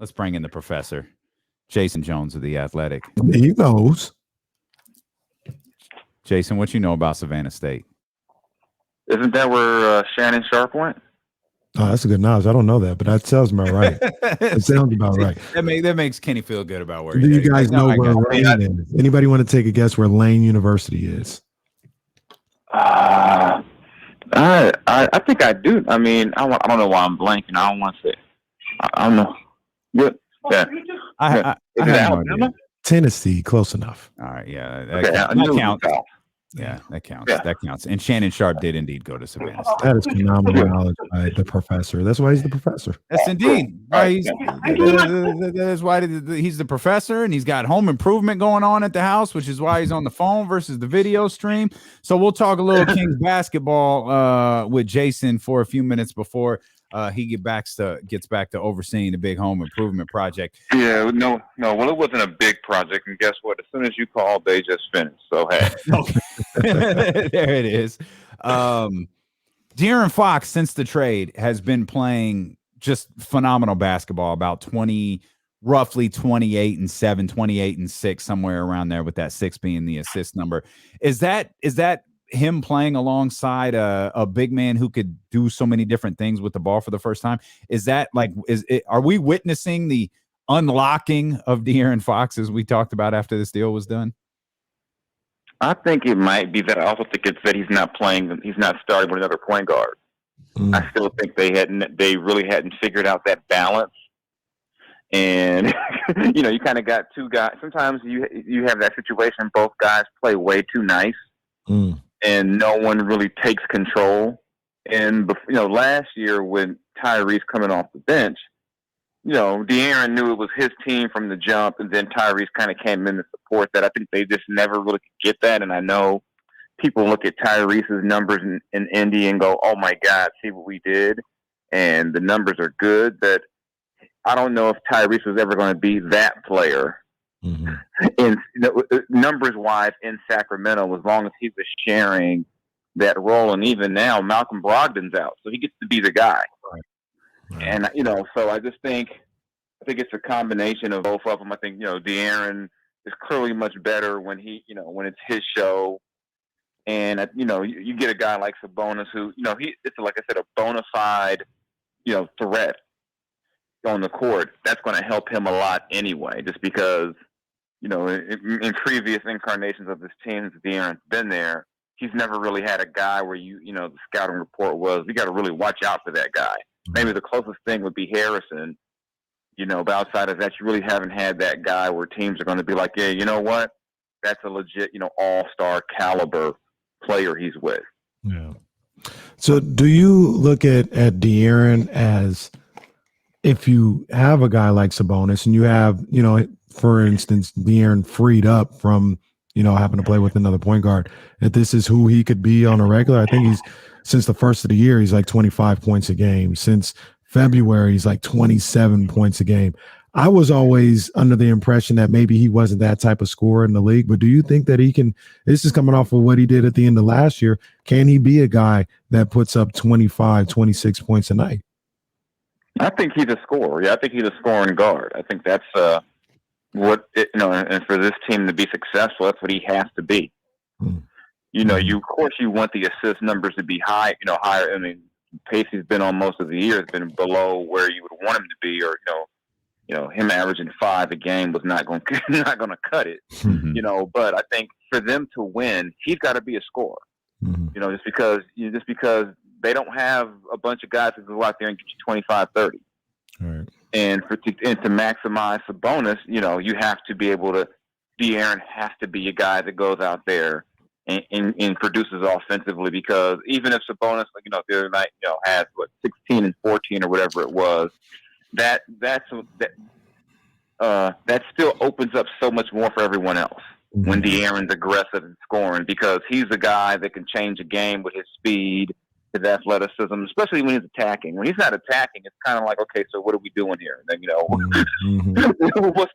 Let's bring in the professor, Jason Jones of The Athletic. He knows. Jason, what you know about Savannah State? Isn't that where Shannon Sharp went? Oh, that's a good knowledge. I don't know that, but that sounds about right. It sounds about right. That makes Kenny feel good about where. Do you guys know where Lane is? Anybody want to take a guess where Lane University is? I think I do. I mean, I don't know why I'm blanking. I don't want to say. I don't know. What? Yeah. I have no idea. Tennessee, close enough. All right, yeah, that counts. Yeah, that counts. Yeah. That counts. And Shannon Sharp did indeed go to Savannah State. That is phenomenal knowledge by the professor. That's why he's the professor. That's indeed. That's why he's the professor, and he's got home improvement going on at the house, which is why he's on the phone versus the video stream. So we'll talk a little Kings basketball with Jason for a few minutes before he gets back to overseeing the big home improvement project. Yeah, no. Well, it wasn't a big project, and guess what? As soon as you called, they just finished. So hey, there it is. DeAaron Fox, since the trade, has been playing just phenomenal basketball. About roughly 28-7, 28-6, somewhere around there, with that 6 being the assist number. Is that him playing alongside a big man who could do so many different things with the ball for the first time? Is that are we witnessing the unlocking of DeAaron Fox, as we talked about after this deal was done? I think it might be that. I also think it's that he's not starting with another point guard. I still think they really hadn't figured out that balance. And you kind of got two guys. Sometimes you have that situation. Both guys play way too nice. And no one really takes control. And last year when Tyrese coming off the bench, DeAaron knew it was his team from the jump, and then Tyrese kind of came in to support that. I think they just never really could get that. And I know people look at Tyrese's numbers in Indy and go, "Oh my God, see what we did," and the numbers are good. But I don't know if Tyrese was ever going to be that player. In numbers wise in Sacramento, as long as he was sharing that role. And even now, Malcolm Brogdon's out, so he gets to be the guy. Right. And so I just think it's a combination of both of them. I think DeAaron is clearly much better when when it's his show, and you get a guy like Sabonis who it's like I said, a bona fide threat on the court. That's going to help him a lot anyway, just because. In previous incarnations of this team, since DeAaron's been there, he's never really had a guy where the scouting report was, we got to really watch out for that guy. Maybe the closest thing would be Harrison, but outside of that, you really haven't had that guy where teams are going to be like, yeah, you know what? That's a legit, all-star caliber player he's with. Yeah. So do you look at DeAaron as, if you have a guy like Sabonis and you have, for instance, DeAaron freed up from, having to play with another point guard, that this is who he could be on a regular? I think since the first of the year, he's like 25 points a game. Since February, he's like 27 points a game. I was always under the impression that maybe he wasn't that type of scorer in the league, but do you think that he can, this is coming off of what he did at the end of last year, can he be a guy that puts up 25, 26 points a night? I think he's a scorer. Yeah, I think he's a scoring guard. I think that's and for this team to be successful, that's what he has to be. Of course you want the assist numbers to be high, higher. I mean, pace he's been on most of the year has been below where you would want him to be, or him averaging 5 a game was not going to cut it. But I think for them to win, he's got to be a scorer. Just because they don't have a bunch of guys who go out there and get you 25, 30. Right. And to maximize the bonus, you have to be able to. DeAaron has to be a guy that goes out there and produces offensively, because even if Sabonis, the other night, has 16 and 14 or whatever it was, that still opens up so much more for everyone else when DeAaron's aggressive and scoring, because he's the guy that can change a game with his speed, his athleticism, especially when he's attacking. When he's not attacking, it's kind of like, okay, so what are we doing here? And then, what's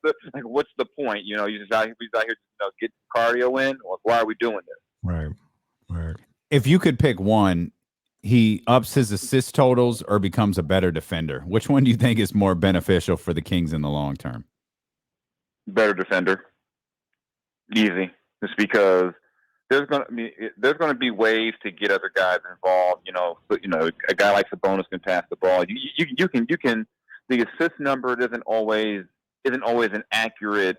the point? He's out here, get cardio in. Or why are we doing this? Right. If you could pick one, he ups his assist totals or becomes a better defender? Which one do you think is more beneficial for the Kings in the long term? Better defender. Easy. Just because there's going to be ways to get other guys involved. A guy like Sabonis can pass the ball. You can. The assist number isn't always an accurate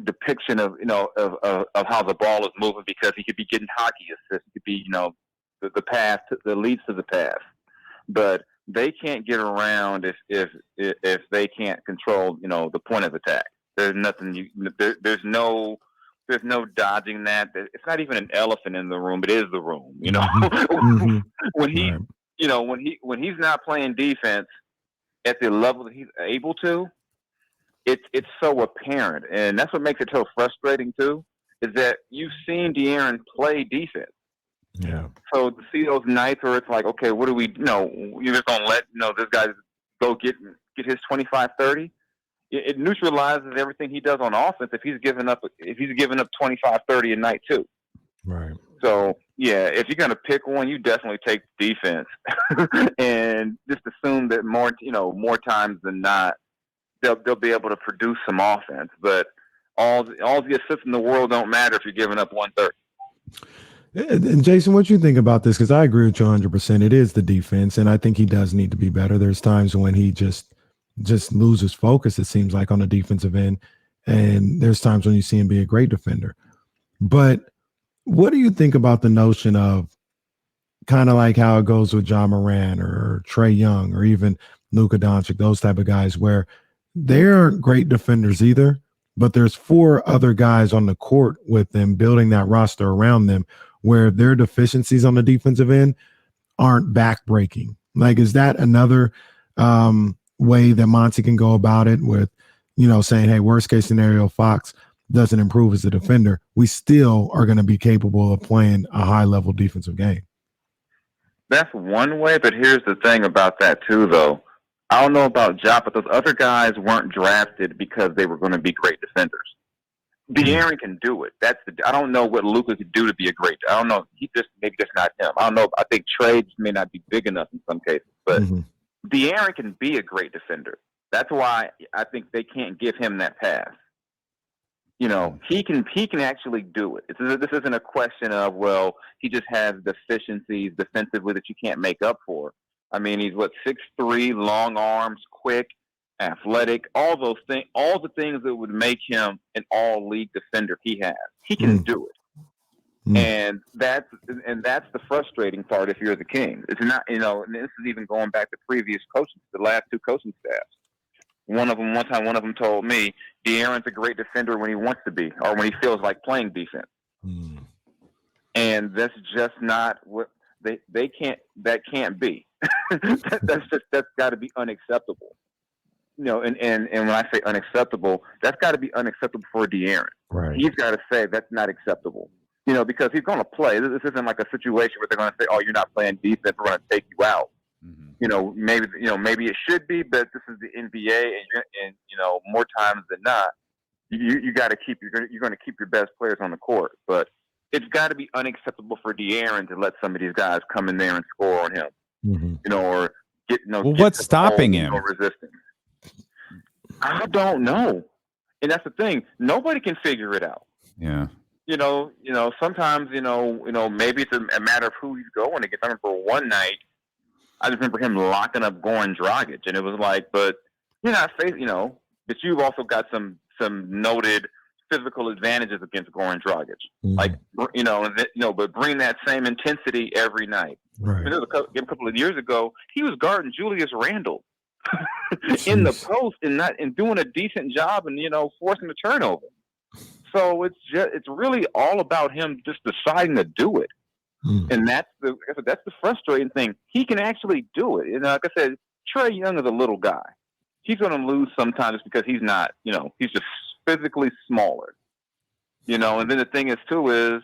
depiction of how the ball is moving, because he could be getting hockey assists. He could be the pass that leads to the pass, but they can't get around if they can't control the point of attack. There's nothing there's no dodging that. It's not even an elephant in the room. It is the room. Mm-hmm. When he when he's not playing defense at the level that he's able to, it's so apparent, and that's what makes it so frustrating too. Is that you've seen DeAaron play defense. Yeah. So to see those nights where it's like, okay, what do we? You're just gonna let this guy go get his 25-30. It neutralizes everything he does on offense if he's giving up 25-30 a night too. Right. So yeah, if you're gonna pick one, you definitely take defense, and just assume that more times than not, they'll be able to produce some offense. But all the assists in the world don't matter if you're giving up 130. And Jason, what you think about this? Because I agree with you 100%. It is the defense, and I think he does need to be better. There's times when he just loses focus, it seems like, on the defensive end, and there's times when you see him be a great defender. But what do you think about the notion of kind of like how it goes with John Moran or Trae Young or even Luka Doncic, those type of guys, where they aren't great defenders either, but there's 4 other guys on the court with them building that roster around them, where their deficiencies on the defensive end aren't backbreaking? Like, is that another way that Monty can go about it with, saying, hey, worst case scenario, Fox doesn't improve as a defender, we still are going to be capable of playing a high level defensive game? That's one way, but here's the thing about that too, though. I don't know about Ja, but those other guys weren't drafted because they were going to be great defenders. DeAaron can do it. I don't know what Luka could do to be a great. I don't know. Maybe just not him. I don't know. I think trades may not be big enough in some cases, but DeAaron can be a great defender. That's why I think they can't give him that pass. He can actually do it. This isn't a question of, well, he just has deficiencies defensively that you can't make up for. I mean, he's 6'3", long arms, quick, athletic, all those things, all the things that would make him an all-league defender. He can do it. And that's the frustrating part if you're the Kings. It's not, and this is even going back to previous coaches, the last 2 coaching staffs. One of them told me, DeAaron's a great defender when he wants to be, or when he feels like playing defense. And that's just not what they can't. That can't be. that's got to be unacceptable. And when I say unacceptable, that's got to be unacceptable for DeAaron. Right. He's got to say that's not acceptable. Because he's going to play. This isn't like a situation where they're going to say, "Oh, you're not playing defense. We're going to take you out." Maybe it should be, but this is the NBA, and more times than not, you got to you're going to keep your best players on the court. But it's got to be unacceptable for DeAaron to let some of these guys come in there and score on him, or get what's stopping him? Resistance. I don't know, and that's the thing. Nobody can figure it out. Yeah. Sometimes maybe it's a matter of who he's going against. I remember one night, I just remember him locking up Goran Dragic, and it was like, but you're not facing, but you've also got some noted physical advantages against Goran Dragic. Like, but bring that same intensity every night. Right. I mean, a couple of years ago, he was guarding Julius Randle in the post and doing a decent job and forcing a turnover. So it's really all about him just deciding to do it. And that's the frustrating thing. He can actually do it. And like I said, Trae Young is a little guy. He's going to lose sometimes because he's not, he's just physically smaller. And then the thing is too is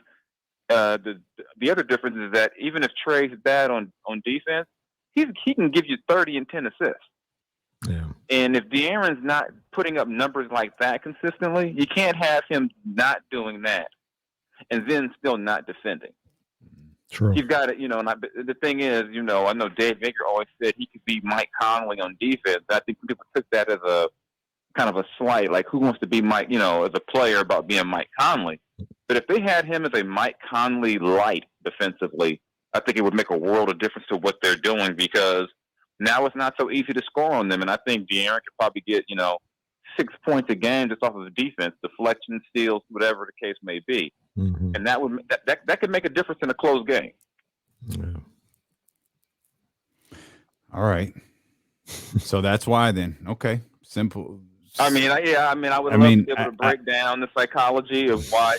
the other difference is that even if Trae's bad on defense, he can give you 30 and 10 assists. Yeah. And if DeAaron's not putting up numbers like that consistently, you can't have him not doing that and then still not defending. True. You've got it, and the thing is, I know Dave Baker always said he could be Mike Conley on defense. I think people took that as a kind of a slight, like who wants to be Mike, as a player about being Mike Conley. But if they had him as a Mike Conley light defensively, I think it would make a world of difference to what they're doing, because now it's not so easy to score on them. And I think DeAaron could probably get, 6 points a game just off of the defense, deflection, steals, whatever the case may be. Mm-hmm. And that could make a difference in a close game. Yeah. All right. So that's why then. Okay. Simple. I would love to be able to break down the psychology of why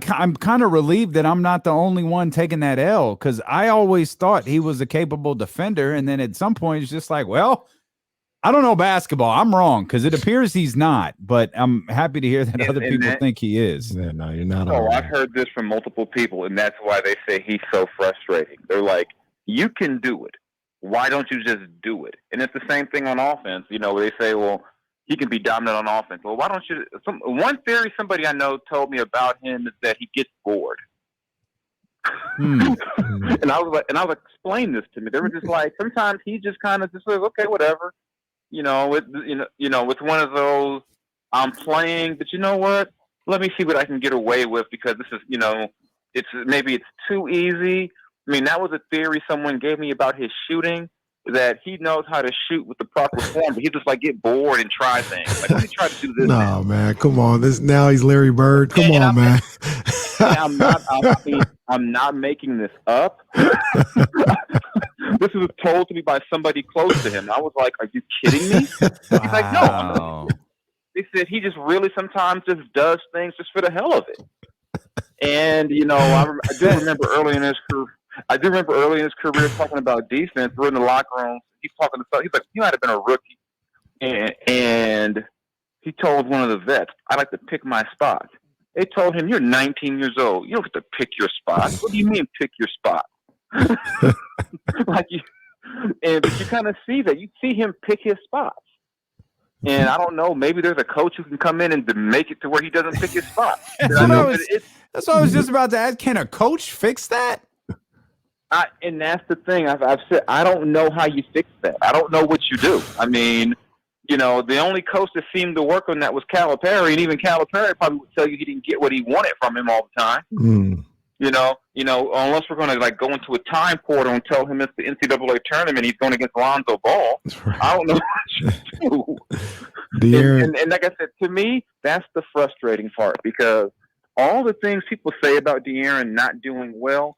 I'm kind of relieved that I'm not the only one taking that L, because I always thought he was a capable defender, and then at some point it's just like, well, I don't know basketball. I'm wrong, because it appears he's not, but I'm happy to hear that other people think he is. Yeah, no, you're not. Oh, I've heard this from multiple people, and that's why they say he's so frustrating. They're like, you can do it. Why don't you just do it? And it's the same thing on offense. Where they say, well, he can be dominant on offense. Well, why don't you? One theory somebody I know told me about him is that he gets bored. And I was like, explain this to me. They were just like, sometimes he just kind of just says, okay, whatever. It's one of those, I'm playing, but you know what? Let me see what I can get away with, because this is, it's too easy. I mean, that was a theory someone gave me about his shooting, that he knows how to shoot with the proper form, but he just get bored and try things. Like, let me try to do this. No, man, come on. Now he's Larry Bird. Come on, man. I'm not making this up. This was told to me by somebody close to him. I was like, are you kidding me? He's like, no. They said he just really sometimes just does things just for the hell of it. And, I do remember early in his career talking about defense. We're in the locker room. He's talking to somebody. He's like, you might have been a rookie. And he told one of the vets, I like to pick my spots. They told him, you're 19 years old. You don't get to pick your spots. What do you mean pick your spot? But you kind of see that. You see him pick his spots. And I don't know, maybe there's a coach who can come in and make it to where he doesn't pick his spot. That's what I was just about to ask. Can a coach fix that? And that's the thing. I've said, I don't know how you fix that. I don't know what you do. I mean, the only coach that seemed to work on that was Calipari, and even Calipari probably would tell you he didn't get what he wanted from him all the time. Unless we're going to go into a time portal and tell him it's the NCAA tournament, he's going against Lonzo Ball. Right. I don't know what you do. And like I said, to me, that's the frustrating part, because all the things people say about DeAaron not doing well,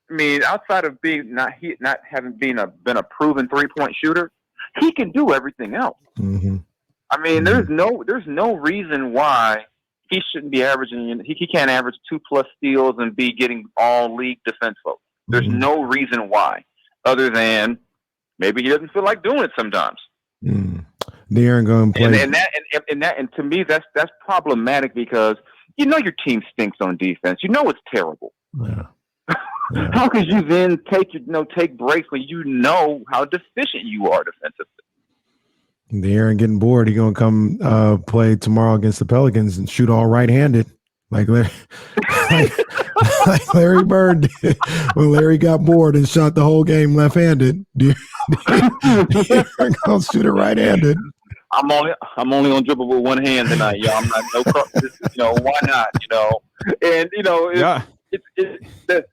I mean, outside of not having been a proven 3-point shooter, he can do everything else. Mm-hmm. I mean, there's no reason why he shouldn't be averaging. He can't average 2+ steals and be getting all league defense votes. There's no reason why, other than maybe he doesn't feel like doing it sometimes. DeAaron going to play, and to me that's problematic, because your team stinks on defense. It's terrible. Yeah. How could you then take breaks when you know how deficient you are defensively? DeAaron getting bored. He gonna come play tomorrow against the Pelicans and shoot all right-handed, like Larry Bird did when Larry got bored and shot the whole game left-handed. DeAaron gonna shoot it right-handed. I'm only on dribble with one hand tonight, y'all. I'm not why not? And yeah.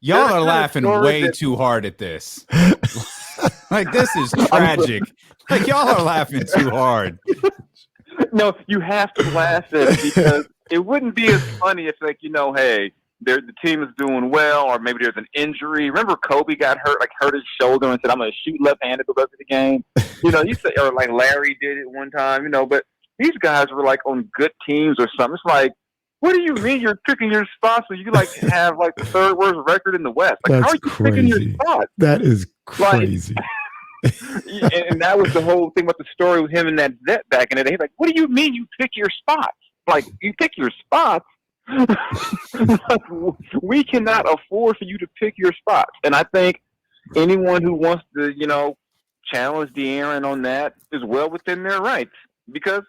Y'all are laughing way too hard at this. Like, this is tragic. Like, y'all are laughing too hard. No, you have to laugh at it, because it wouldn't be as funny if, hey, the team is doing well, or maybe there's an injury. Remember Kobe got hurt his shoulder and said, I'm going to shoot left-handed the rest of the game. You say, or like Larry did it one time, but these guys were on good teams or something. It's like, what do you mean you're picking your spots so you have the third worst record in the West? That's how are you crazy. Picking your spots? That is crazy. And that was the whole thing about the story with him and that vet back in the day. He's like, what do you mean you pick your spots? Like, you pick your spots? We cannot afford for you to pick your spots. And I think anyone who wants to, challenge DeAaron on that is well within their rights, because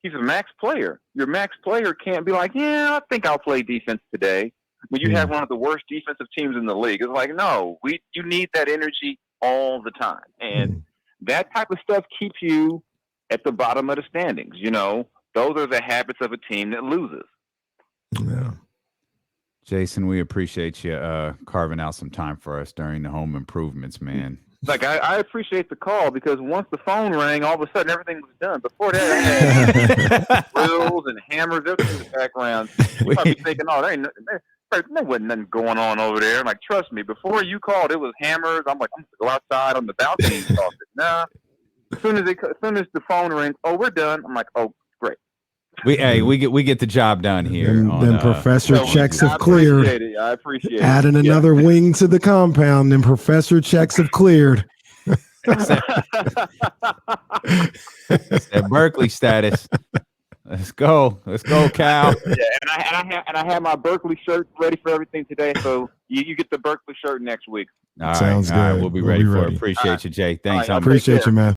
He's a max player. Your max player can't be like, yeah, I think I'll play defense today. When you have one of the worst defensive teams in the league, it's like, no, you need that energy all the time. And that type of stuff keeps you at the bottom of the standings. You know, those are the habits of a team that loses. Yeah. Jason, we appreciate you carving out some time for us during the home improvements, man. Like, I appreciate the call because once the phone rang, all of a sudden everything was done. Before that, I had drills and hammers, everything in the background. You might be thinking, oh, there wasn't nothing going on over there. Like, trust me, before you called, it was hammers. I'm like, I'm going to go outside on the balcony and talk it. Nah. As soon as the phone rings, oh, we're done. I'm like, oh, great. We get the job done here. Then Professor checks have cleared. I appreciate it. Adding another wing to the compound, then Professor checks have cleared. That Berkeley status. Let's go, Cal. Yeah, and I have my Berkeley shirt ready for everything today. So you get the Berkeley shirt next week. All Sounds right, good. We'll be ready for it. Appreciate you, Jay. Thanks. I appreciate you, man.